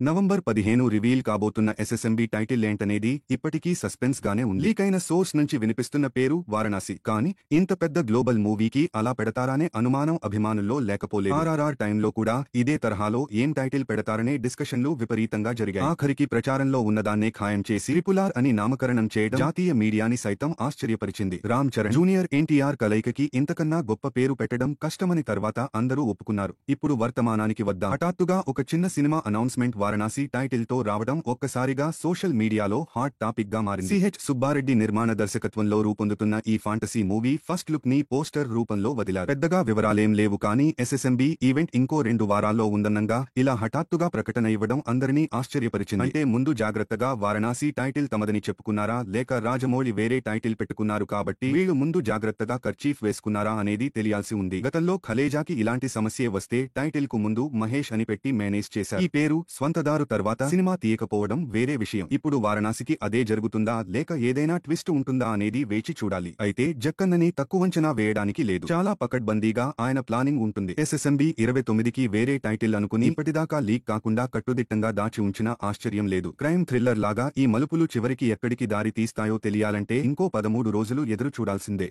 November 15 reveal కాబోతున్న ఎస్ఎస్ఎంబీ title ఏంటనేది ఇప్పటికీ సస్పెన్స్ గానే ఉంది. లీకైన సోర్స్ నుంచి వినిపిస్తున్న పేరు వారణాసి. కానీ ఇంత పెద్ద గ్లోబల్ మూవీకి అలా పెడతారానే అనుమానం అభిమానుల్లో లేకపోలేదు. ఆర్ఆర్ఆర్ టైంలో కూడా ఇదే తరహాలో ఏం టైటిల్ పెడతారనే డిస్కషన్లు విపరీతంగా జరిగాయి. ఆఖరికి ప్రచారంలో ఉన్నదాన్నే ఖాయం చేసి ట్రిపుల్ అని నామకరణం చేయడం జాతీయ మీడియాని సైతం ఆశ్చర్యపరిచింది. రామ్ చరణ్ జూనియర్ ఎన్టీఆర్ కలయికకి ఇంతకన్నా గొప్ప పేరు పెట్టడం కష్టమని తర్వాత అందరూ ఒప్పుకున్నారు. ఇప్పుడు వర్తమానానికి వద్దాం. హఠాత్తుగా ఒక చిన్న సినిమా అనౌన్స్మెంట్ వారణాసి టైటిల్ తో రావడం ఒక్కసారిగా సోషల్ మీడియాలో హాట్ టాపిక్ గా మారింది. సిహెచ్ సుబ్బారెడ్డి నిర్మాణ దర్శకత్వంలో రూపొందుతున్న ఈ ఫాంటసీ మూవీ ఫస్ట్ లుక్ ని పోస్టర్ రూపంలో వదిలారు. పెద్దగా వివరాలేం లేవు కానీ ఎస్ఎస్ఎంబీ ఈవెంట్ ఇంకో 2 వారాల్లో ఉందన్నంగా ఇలా హఠాత్తుగా ప్రకటన ఇవ్వడం అందరినీ ఆశ్చర్యపరిచింది. అంటే ముందు జాగ్రత్తగా వారణాసి టైటిల్ తమదని చెప్పుకున్నారా లేక రాజమౌళి వేరే టైటిల్ పెట్టుకున్నారు కాబట్టి వీళ్ళు ముందు జాగ్రత్తగా కర్చీఫ్ వేసుకున్నారా అనేది తెలియాల్సి ఉంది. గతంలో ఖలేజాకి ఇలాంటి సమస్యే వస్తే టైటిల్ కు ముందు మహేష్ అని పెట్టి మేనేజ్ చేశారు. ఈ పేరు స్వంతదారు తర్వాత సినిమా తీయకపోవడం వేరే విషయం. ఇప్పుడు వారణాసికి అదే జరుగుతుందా లేక ఏదైనా ట్విస్ట్ ఉంటుందా అనేది వేచి చూడాలి. అయితే జక్కన్నని తక్కువంచనా వేయడానికి లేదు. చాలా పకడ్బందీగా ఆయన ప్లానింగ్ ఉంటుంది. ఎస్ఎస్ఎంబీ 29కి వేరే టైటిల్ అనుకుని ఇప్పటిదాకా లీక్ కాకుండా కట్టుదిట్టంగా దాచి ఉంచినా ఆశ్చర్యం లేదు. క్రైమ్ థ్రిల్లర్ లాగా ఈ మలుపులు చివరికి ఎక్కడికి దారి తీస్తాయో తెలియాలంటే ఇంకో 13 రోజులు ఎదురు చూడాల్సిందే.